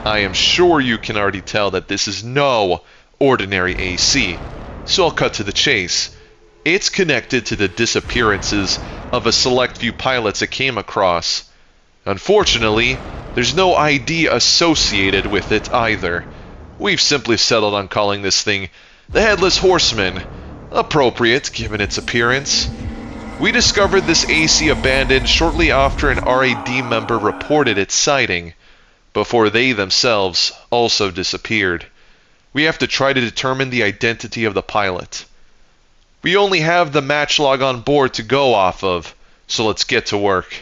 I am sure you can already tell that this is no ordinary AC, so I'll cut to the chase. It's connected to the disappearances of a select few pilots it came across. Unfortunately, there's no ID associated with it either. We've simply settled on calling this thing the Headless Horseman, appropriate given its appearance. We discovered this AC abandoned shortly after an RAD member reported its sighting, before they themselves also disappeared. We have to try to determine the identity of the pilot. We only have the match log on board to go off of, so let's get to work.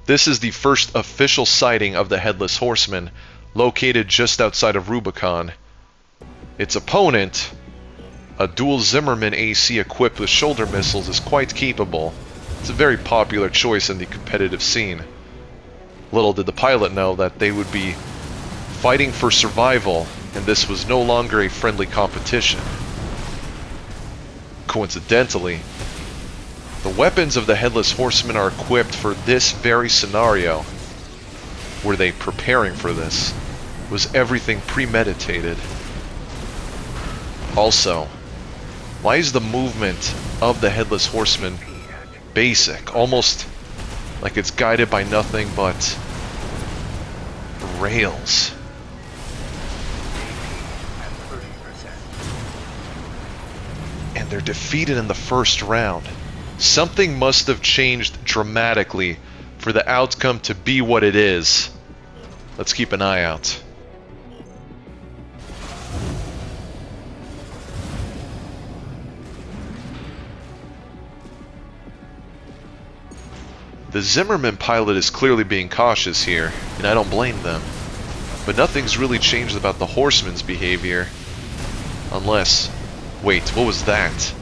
This is the first official sighting of the Headless Horseman, located just outside of Rubicon. Its opponent, a dual Zimmerman AC equipped with shoulder missiles, is quite capable. It's a very popular choice in the competitive scene. Little did the pilot know that they would be fighting for survival, and this was no longer a friendly competition. Coincidentally, the weapons of the Headless Horseman are equipped for this very scenario. Were they preparing for this? Was everything premeditated? Also, why is the movement of the Headless Horseman basic, almost like it's guided by nothing but rails? And they're defeated in the first round. Something must have changed dramatically for the outcome to be what it is. Let's keep an eye out. The Zimmerman pilot is clearly being cautious here, and I don't blame them. But nothing's really changed about the Horseman's behavior. Unless... wait, what was that?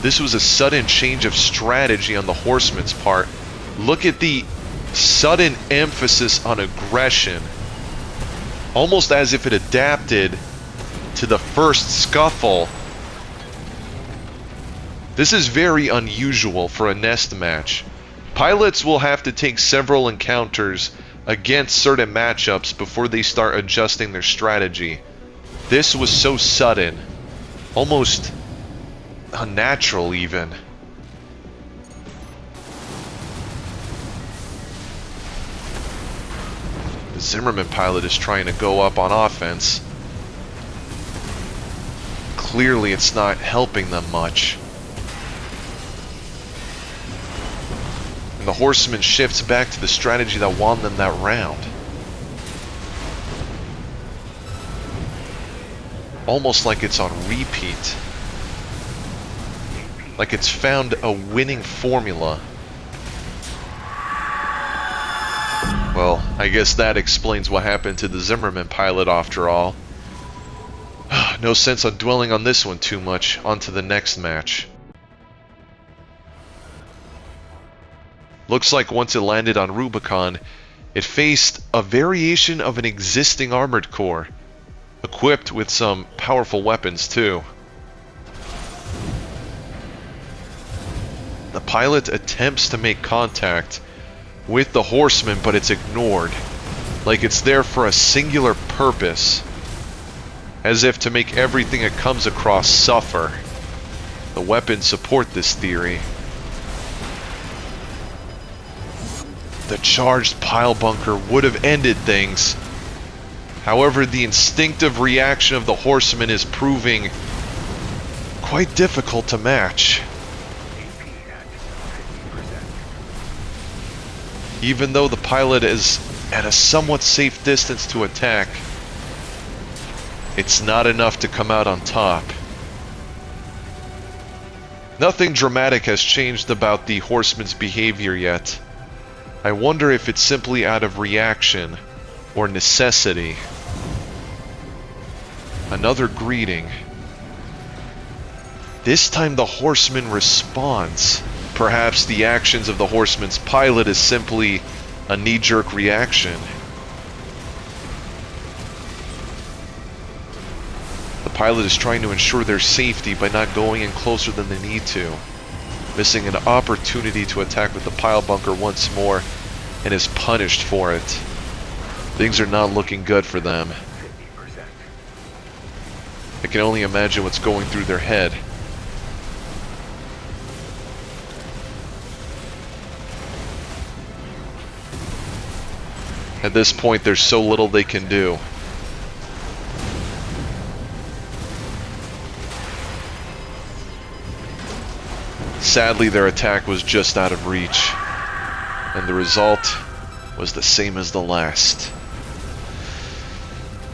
This was a sudden change of strategy on the Horseman's part. Look at the sudden emphasis on aggression. Almost as if it adapted to the first scuffle. This is very unusual for a nest match. Pilots will have to take several encounters against certain matchups before they start adjusting their strategy. This was so sudden, almost unnatural even. The Zimmerman pilot is trying to go up on offense. Clearly it's not helping them much. And the Horseman shifts back to the strategy that won them that round. Almost like it's on repeat. Like it's found a winning formula. Well, I guess that explains what happened to the Zimmerman pilot after all. No sense on dwelling on this one too much. On to the next match. Looks like once it landed on Rubicon, it faced a variation of an existing armored core, equipped with some powerful weapons too. The pilot attempts to make contact with the Horseman, but it's ignored, like it's there for a singular purpose, as if to make everything it comes across suffer. The weapons support this theory. The charged pile bunker would have ended things. However, the instinctive reaction of the Horseman is proving quite difficult to match. Even though the pilot is at a somewhat safe distance to attack, it's not enough to come out on top. Nothing dramatic has changed about the Horseman's behavior yet. I wonder if it's simply out of reaction or necessity. Another greeting. This time the Horseman responds. Perhaps the actions of the Horseman's pilot is simply a knee-jerk reaction. The pilot is trying to ensure their safety by not going in closer than they need to. missing an opportunity to attack with the pile bunker once more, and is punished for it. Things are not looking good for them. I can only imagine what's going through their head. At this point, there's so little they can do. Sadly, their attack was just out of reach, and the result was the same as the last.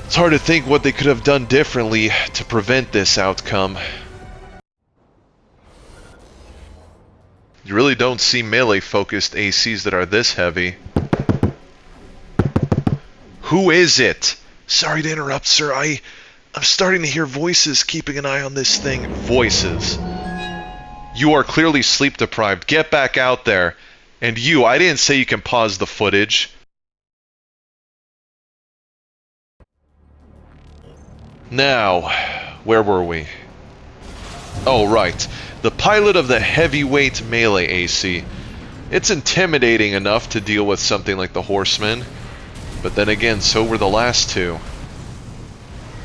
It's hard to think what they could have done differently to prevent this outcome. You really don't see melee-focused ACs that are this heavy. Who is it? Sorry to interrupt, sir. I'm starting to hear voices. Keeping an eye on this thing. Voices. You are clearly sleep deprived. Get back out there. And you, I didn't say you can pause the footage. Now, where were we? Oh, right. The pilot of the heavyweight melee AC. It's intimidating enough to deal with something like the Horseman. But then again, so were the last two.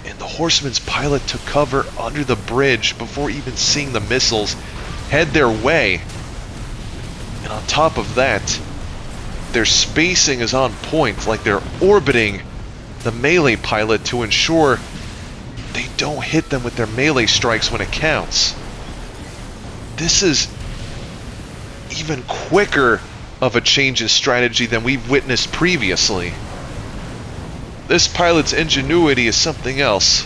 And the Horseman's pilot took cover under the bridge before even seeing the missiles head their way. And on top of that, their spacing is on point, like they're orbiting the melee pilot to ensure they don't hit them with their melee strikes when it counts. This is even quicker of a change in strategy than we've witnessed previously. This pilot's ingenuity is something else.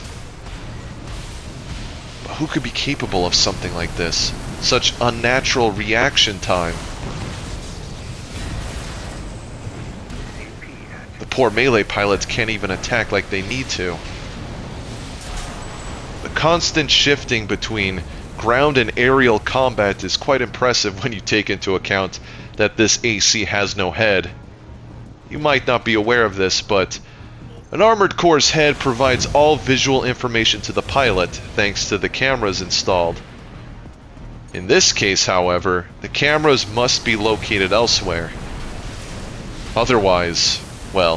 But who could be capable of something like this? Such unnatural reaction time. The poor melee pilots can't even attack like they need to. The constant shifting between ground and aerial combat is quite impressive when you take into account that this AC has no head. You might not be aware of this, but an armored core's head provides all visual information to the pilot, thanks to the cameras installed. In this case, however, the cameras must be located elsewhere. Otherwise, well,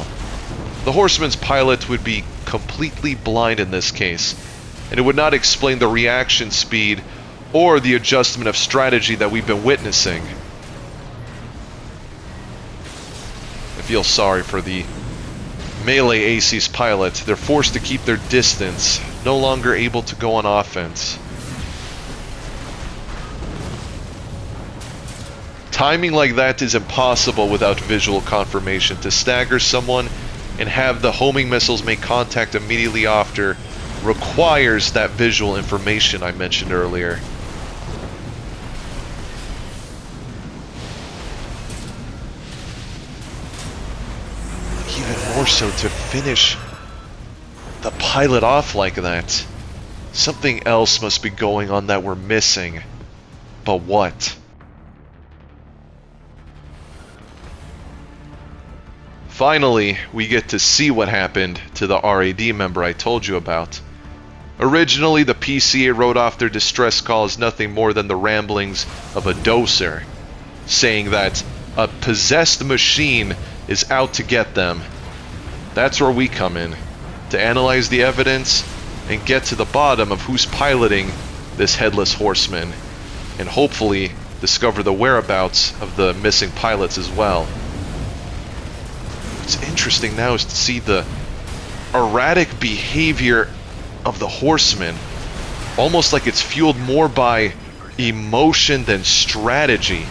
the Horseman's pilot would be completely blind in this case, and it would not explain the reaction speed or the adjustment of strategy that we've been witnessing. I feel sorry for the melee AC's pilot. They're forced to keep their distance, no longer able to go on offense. Timing like that is impossible without visual confirmation. To stagger someone and have the homing missiles make contact immediately after requires that visual information I mentioned earlier. Even more so to finish the pilot off like that. Something else must be going on that we're missing. But what? Finally, we get to see what happened to the RAD member I told you about. Originally, the PCA wrote off their distress call as nothing more than the ramblings of a doser, saying that a possessed machine is out to get them. That's where we come in, to analyze the evidence and get to the bottom of who's piloting this Headless Horseman, and hopefully discover the whereabouts of the missing pilots as well. What's interesting now is to see the erratic behavior of the Horseman, almost like it's fueled more by emotion than strategy,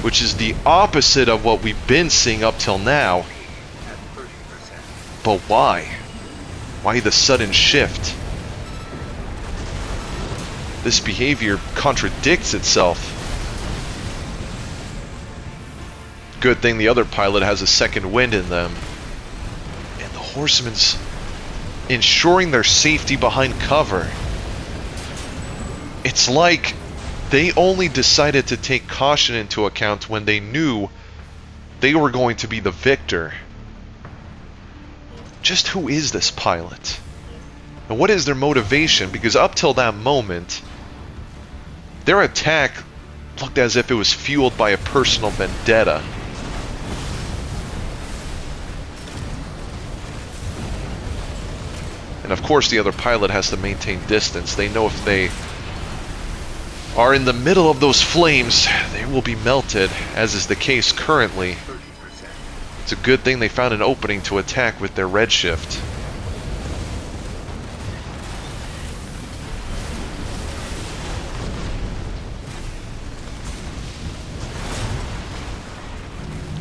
which is the opposite of what we've been seeing up till now. But why? Why the sudden shift? This behavior contradicts itself. Good thing the other pilot has a second wind in them. And the Horseman's ensuring their safety behind cover. It's like they only decided to take caution into account when they knew they were going to be the victor. Just who is this pilot? And what is their motivation? Because up till that moment, their attack looked as if it was fueled by a personal vendetta. And of course the other pilot has to maintain distance. They know if they are in the middle of those flames, they will be melted, as is the case currently. It's a good thing they found an opening to attack with their redshift.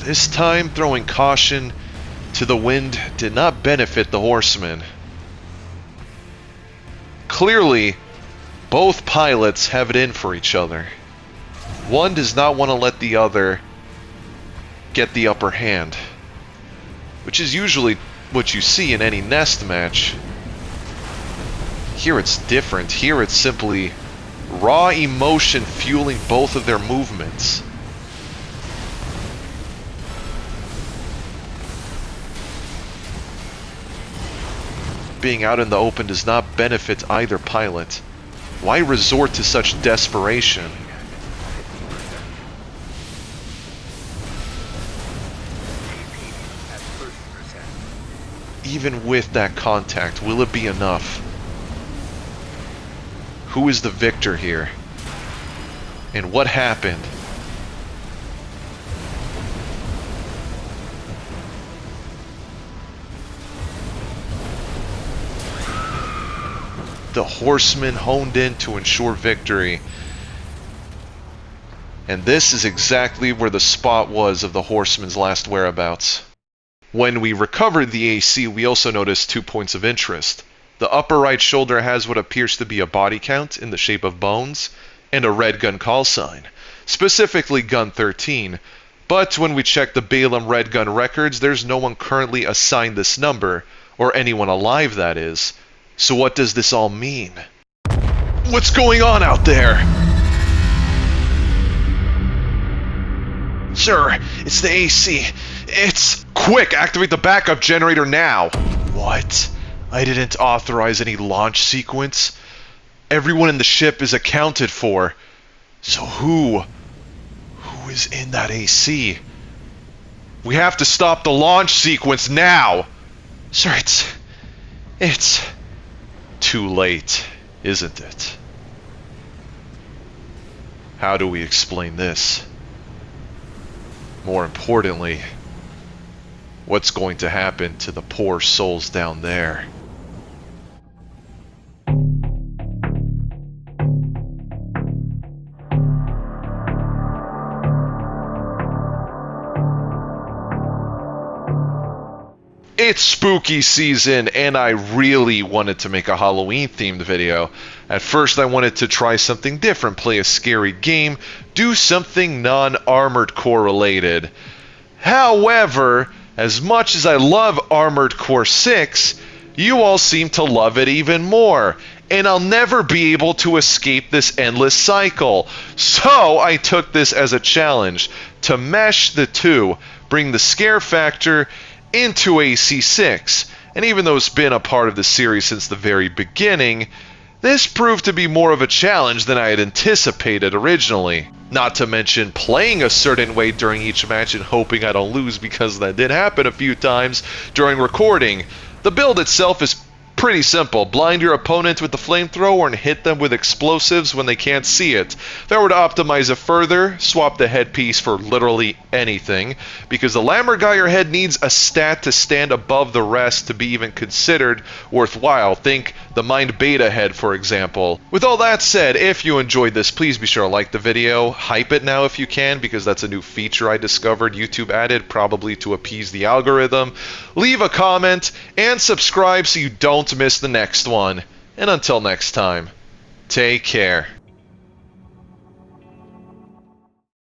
This time, throwing caution to the wind did not benefit the Horsemen. Clearly, both pilots have it in for each other. One does not want to let the other get the upper hand, which is usually what you see in any nest match. Here it's different. Here it's simply raw emotion fueling both of their movements. Being out in the open does not benefit either pilot. Why resort to such desperation? Even with that contact, will it be enough? Who is the victor here? And what happened? The Horsemen honed in to ensure victory. And this is exactly where the spot was of the Horsemen's last whereabouts. When we recovered the AC, we also noticed 2 points of interest. The upper right shoulder has what appears to be a body count in the shape of bones, and a red gun call sign, specifically Gun 13. But when we check the Balaam Red Gun records, there's no one currently assigned this number, or anyone alive, that is. So what does this all mean? What's going on out there? Sir, it's the AC. It's... Quick, activate the backup generator now! What? I didn't authorize any launch sequence? Everyone in the ship is accounted for. So who is in that AC? We have to stop the launch sequence now! Sir, it's... too late, isn't it? How do we explain this? More importantly, what's going to happen to the poor souls down there? It's spooky season, and I really wanted to make a Halloween-themed video. At first, I wanted to try something different, play a scary game, do something non-Armored Core related. However, as much as I love Armored Core 6, you all seem to love it even more, and I'll never be able to escape this endless cycle. So I took this as a challenge to mesh the two, bring the scare factor into AC6, and even though it's been a part of the series since the very beginning, this proved to be more of a challenge than I had anticipated originally. Not to mention playing a certain way during each match and hoping I don't lose, because that did happen a few times during recording. The build itself is pretty simple. Blind your opponent with the flamethrower and hit them with explosives when they can't see it. If I were to optimize it further, swap the headpiece for literally anything, because the Lammergeier head needs a stat to stand above the rest to be even considered worthwhile. Think the Mind Beta head, for example. With all that said, if you enjoyed this, please be sure to like the video. Hype it now if you can, because that's a new feature I discovered YouTube added, probably to appease the algorithm. Leave a comment and subscribe so you don't miss the next one. And until next time, take care.